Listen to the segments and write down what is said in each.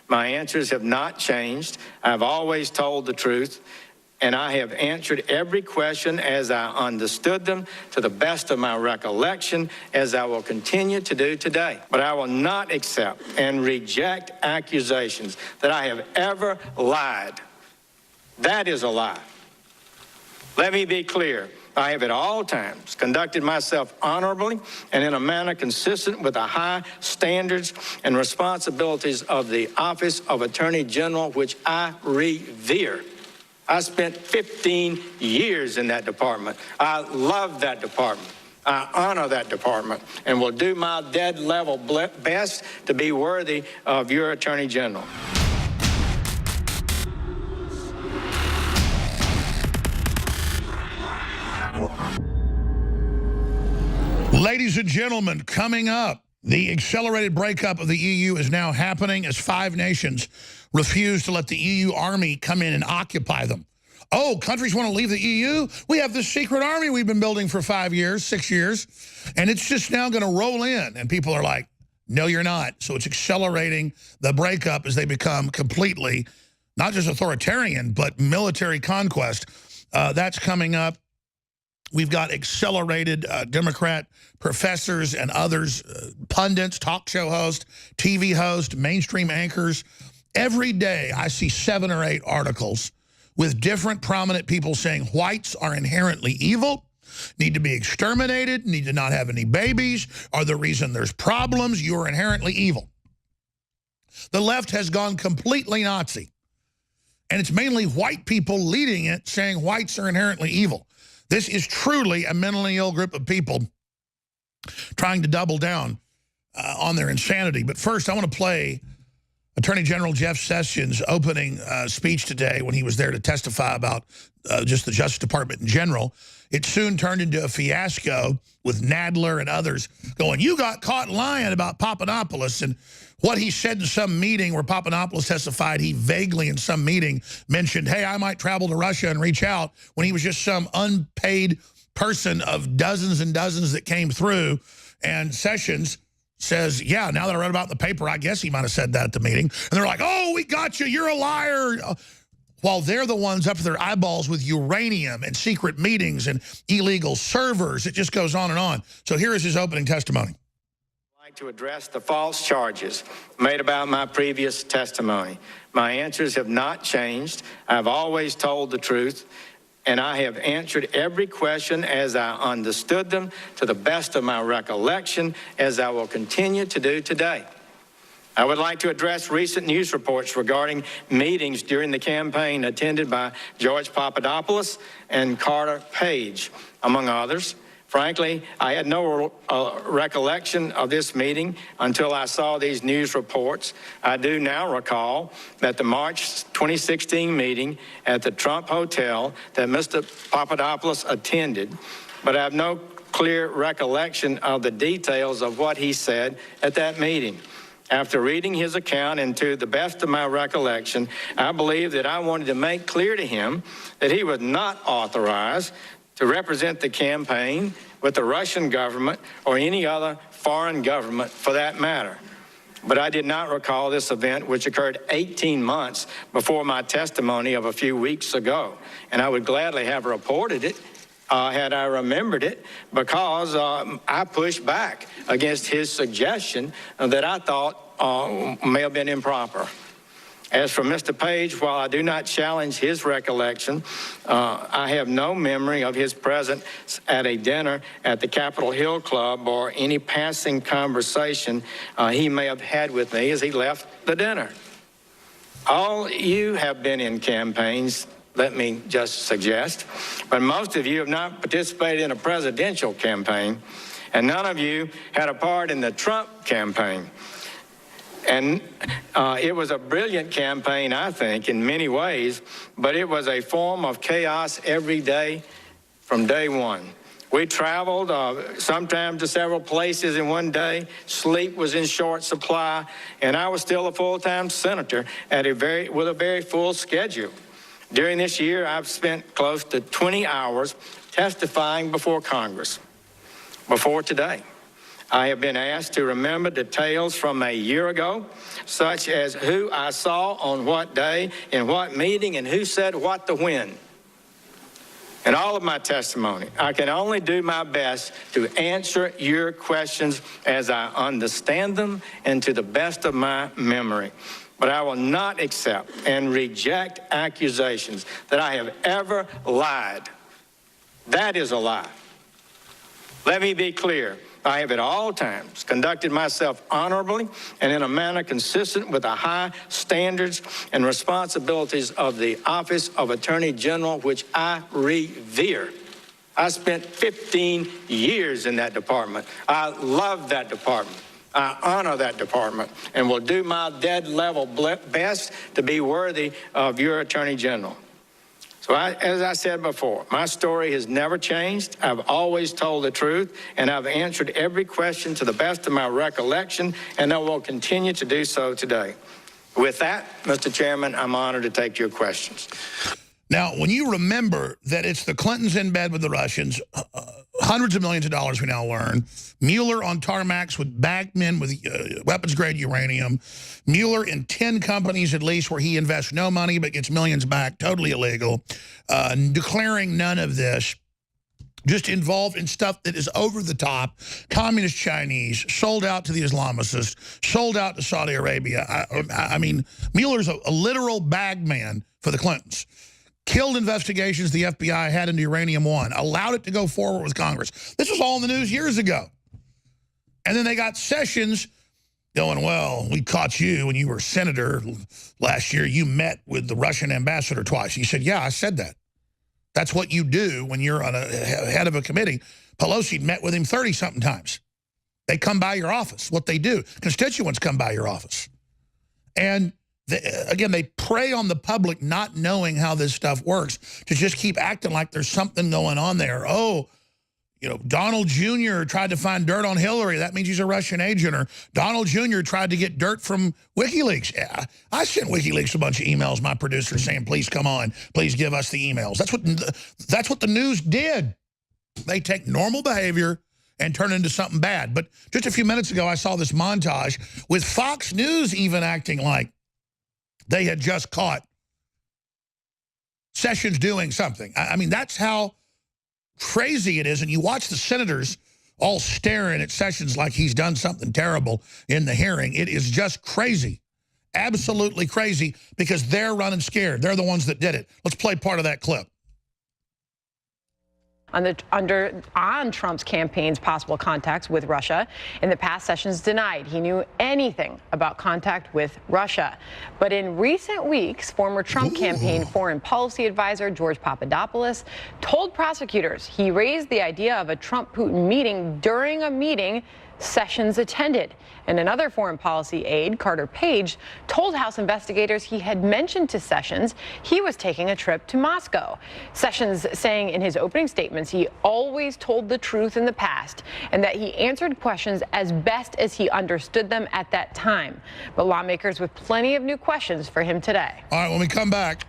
My answers have not changed. I've always told the truth, and I have answered every question as I understood them to the best of my recollection, as I will continue to do today. But I will not accept and reject accusations that I have ever lied. That is a lie. Let me be clear. I have at all times conducted myself honorably and in a manner consistent with the high standards and responsibilities of the Office of Attorney General, which I revere. I spent 15 years in that department. I love that department. I honor that department and will do my dead level best to be worthy of your Attorney General. Ladies and gentlemen, coming up, the accelerated breakup of the EU is now happening as 5 nations refuse to let the EU army come in and occupy them. Oh, countries want to leave the EU? We have this secret army we've been building for 5 years, 6 years, and it's just now going to roll in. And people are like, no, you're not. So it's accelerating the breakup as they become completely, not just authoritarian, but military conquest. That's coming up. We've got accelerated Democrat professors and others, pundits, talk show hosts, TV hosts, mainstream anchors. Every day I see 7 or 8 articles with different prominent people saying whites are inherently evil, need to be exterminated, need to not have any babies, are the reason there's problems, you're inherently evil. The left has gone completely Nazi. And it's mainly white people leading it saying whites are inherently evil. This is truly a mentally ill group of people trying to double down on their insanity. But first, I want to play Attorney General Jeff Sessions' opening speech today when he was there to testify about just the Justice Department in general. It soon turned into a fiasco with Nadler and others going, you got caught lying about Papadopoulos. And what he said in some meeting where Papadopoulos testified, he vaguely in some meeting mentioned, hey, I might travel to Russia and reach out, when he was just some unpaid person of dozens and dozens that came through. And Sessions says, yeah, now that I read about the paper, I guess he might have said that at the meeting. And they're like, oh, we got you, you're a liar. While they're the ones up to their eyeballs with uranium and secret meetings and illegal servers. It just goes on and on. So here is his opening testimony. I'd like to address the false charges made about my previous testimony. My answers have not changed. I've always told the truth, and I have answered every question as I understood them to the best of my recollection, as I will continue to do today. I would like to address recent news reports regarding meetings during the campaign attended by George Papadopoulos and Carter Page, among others. Frankly, I had no recollection of this meeting until I saw these news reports. I do now recall that the March 2016 meeting at the Trump Hotel that Mr. Papadopoulos attended, but I have no clear recollection of the details of what he said at that meeting. After reading his account, and to the best of my recollection, I believe that I wanted to make clear to him that he was not authorized to represent the campaign with the Russian government or any other foreign government for that matter. But I did not recall this event, which occurred 18 months before my testimony of a few weeks ago. And I would gladly have reported it had I remembered it, because I pushed back against his suggestion that I thought may have been improper. As for Mr. Page, while I do not challenge his recollection, I have no memory of his presence at a dinner at the Capitol Hill Club or any passing conversation he may have had with me as he left the dinner. All you have been in campaigns, let me just suggest, but most of you have not participated in a presidential campaign, and none of you had a part in the Trump campaign. And it was a brilliant campaign, I think, in many ways, but it was a form of chaos every day from day one. We traveled sometimes to several places in one day. Sleep was in short supply, and I was still a full-time senator with a very full schedule. During this year, I've spent close to 20 hours testifying before Congress. Before today, I have been asked to remember details from a year ago, such as who I saw on what day, in what meeting, and who said what to when. In all of my testimony, I can only do my best to answer your questions as I understand them and to the best of my memory. But I will not accept and reject accusations that I have ever lied. That is a lie. Let me be clear. I have at all times conducted myself honorably and in a manner consistent with the high standards and responsibilities of the Office of Attorney General, which I revere. I spent 15 years in that department. I love that department. I honor that department and will do my dead level best to be worthy of your Attorney General. So as I said before, my story has never changed. I've always told the truth, and I've answered every question to the best of my recollection, and I will continue to do so today. With that, Mr. Chairman, I'm honored to take your questions. Now, when you remember that it's the Clintons in bed with the Russians, hundreds of millions of dollars we now learn, Mueller on tarmacs with bagmen with weapons-grade uranium, Mueller in 10 companies at least where he invests no money but gets millions back, totally illegal, declaring none of this, just involved in stuff that is over the top, communist Chinese, sold out to the Islamicists, sold out to Saudi Arabia. I mean, Mueller's a literal bagman for the Clintons. Killed investigations the FBI had into Uranium One, allowed it to go forward with Congress. This was all in the news years ago. And then they got Sessions going, well, we caught you when you were senator last year. You met with the Russian ambassador twice. He said, yeah, I said that. That's what you do when you're on a head of a committee. Pelosi met with him 30-something times. They come by your office, what they do. Constituents come by your office. And again, they prey on the public not knowing how this stuff works to just keep acting like there's something going on there. Oh, you know, Donald Jr. tried to find dirt on Hillary. That means he's a Russian agent. Or Donald Jr. tried to get dirt from WikiLeaks. I sent WikiLeaks a bunch of emails, my producer, saying, please come on. Please give us the emails. That's what the news did. They take normal behavior and turn it into something bad. But just a few minutes ago, I saw this montage with Fox News even acting like they had just caught Sessions doing something. I mean, that's how crazy it is. And you watch the senators all staring at Sessions like he's done something terrible in the hearing. It is just crazy. Absolutely crazy, because they're running scared. They're the ones that did it. Let's play part of that clip. On Trump's campaign's possible contacts with Russia. In the past, Sessions denied he knew anything about contact with Russia. But in recent weeks, former Trump campaign foreign policy advisor George Papadopoulos told prosecutors he raised the idea of a Trump-Putin meeting during a meeting Sessions attended. And another foreign policy aide, Carter Page, told House investigators he had mentioned to Sessions he was taking a trip to Moscow. Sessions saying in his opening statements he always told the truth in the past and that he answered questions as best as he understood them at that time. But lawmakers with plenty of new questions for him today. All right, when we come back,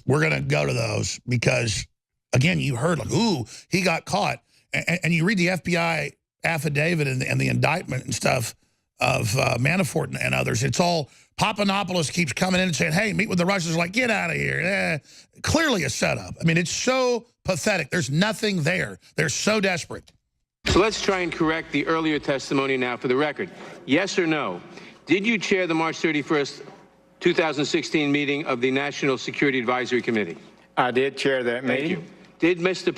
we're going to go to those because, again, you heard, like, ooh, he got caught. And you read the FBI affidavit and the indictment and stuff of Manafort and others. It's all, Papadopoulos keeps coming in and saying, hey, meet with the Russians. Like, get out of here. Clearly a setup. I mean, it's so pathetic. There's nothing there. They're so desperate. So let's try and correct the earlier testimony now for the record. Yes or no? Did you chair the March 31st, 2016 meeting of the National Security Advisory Committee? I did chair that meeting. Thank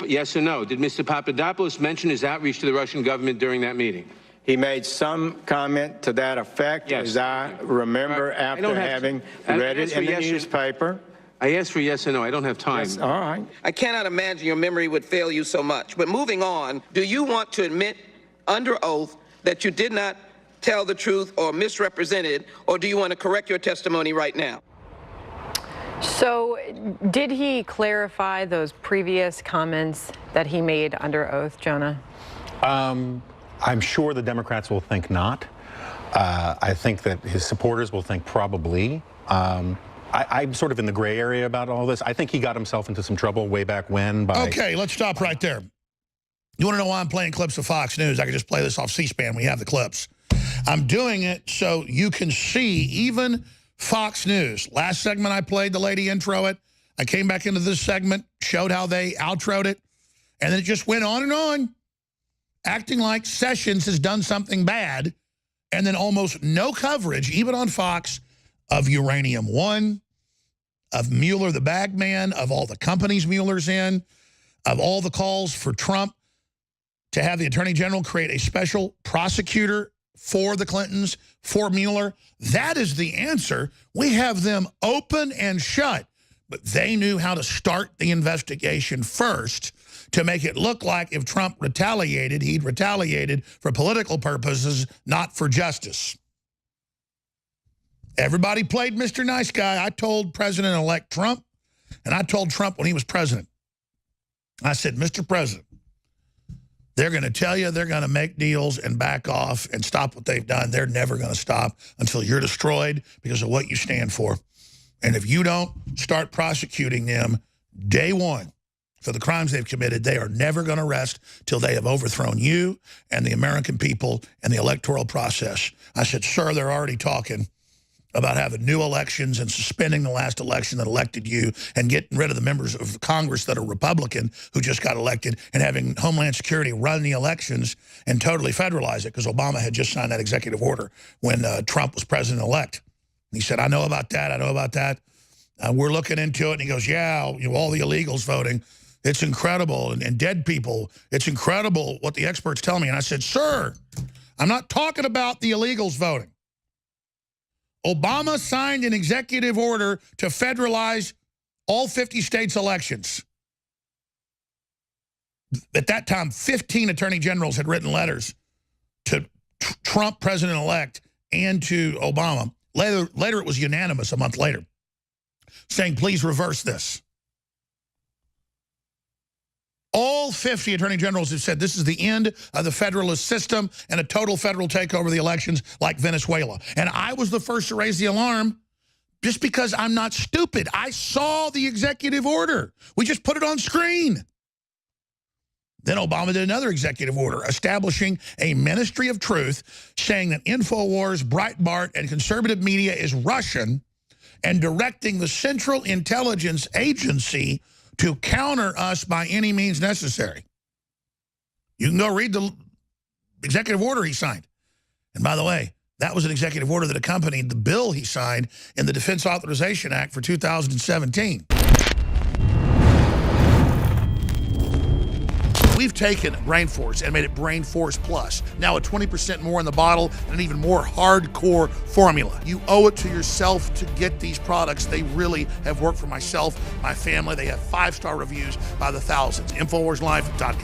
you. Yes or no, did Mr. Papadopoulos mention his outreach to the Russian government during that meeting? He made some comment to that effect, yes. As I remember after having read it in the newspaper. I asked for yes or no. I don't have time. Yes, all right. I cannot imagine your memory would fail you so much. But moving on, do you want to admit under oath that you did not tell the truth or misrepresented, or do you want to correct your testimony right now? So did he clarify those previous comments that he made under oath, Jonah? I'm sure the Democrats will think not. I think that his supporters will think probably. I'm sort of in the gray area about all this. I think he got himself into some trouble way back when by... Okay, let's stop right there. You want to know why I'm playing clips of Fox News? I could just play this off C-SPAN. We have the clips. I'm doing it so you can see even Fox News. Last segment I played, the lady intro it. I came back into this segment, showed how they outroed it, and then it just went on, acting like Sessions has done something bad, and then almost no coverage, even on Fox, of Uranium One, of Mueller the bagman, of all the companies Mueller's in, of all the calls for Trump to have the Attorney General create a special prosecutor for the Clintons, for Mueller. That is the answer. We have them open and shut, but they knew how to start the investigation first to make it look like if Trump retaliated, he'd retaliated for political purposes, not for justice. Everybody played Mr. Nice Guy. I told President-elect Trump, and I told Trump when he was president, I said, Mr. President, they're going to tell you they're going to make deals and back off and stop what they've done. They're never going to stop until you're destroyed because of what you stand for. And if you don't start prosecuting them day one for the crimes they've committed, they are never going to rest till they have overthrown you and the American people and the electoral process. I said, sir, they're already talking about having new elections and suspending the last election that elected you and getting rid of the members of Congress that are Republican who just got elected and having Homeland Security run the elections and totally federalize it because Obama had just signed that executive order when Trump was president-elect. He said, I know about that. I know about that. We're looking into it. And he goes, yeah, you know, all the illegals voting. It's incredible. And dead people. It's incredible what the experts tell me. And I said, sir, I'm not talking about the illegals voting. Obama signed an executive order to federalize all 50 states' elections. At that time, 15 attorney generals had written letters to Trump, president-elect, and to Obama. Later, it was unanimous a month later, saying, please reverse this. All 50 attorney generals have said this is the end of the federalist system and a total federal takeover of the elections like Venezuela. And I was the first to raise the alarm just because I'm not stupid. I saw the executive order. We just put it on screen. Then Obama did another executive order establishing a ministry of truth saying that Infowars, Breitbart, and conservative media is Russian and directing the Central Intelligence Agency to counter us by any means necessary. You can go read the executive order he signed. And by the way, that was an executive order that accompanied the bill he signed in the Defense Authorization Act for 2017. We've taken Brain Force and made it Brain Force Plus. Now at 20% more in the bottle and an even more hardcore formula. You owe it to yourself to get these products. They really have worked for myself, my family. They have 5-star reviews by the thousands. InfoWarsLife.com.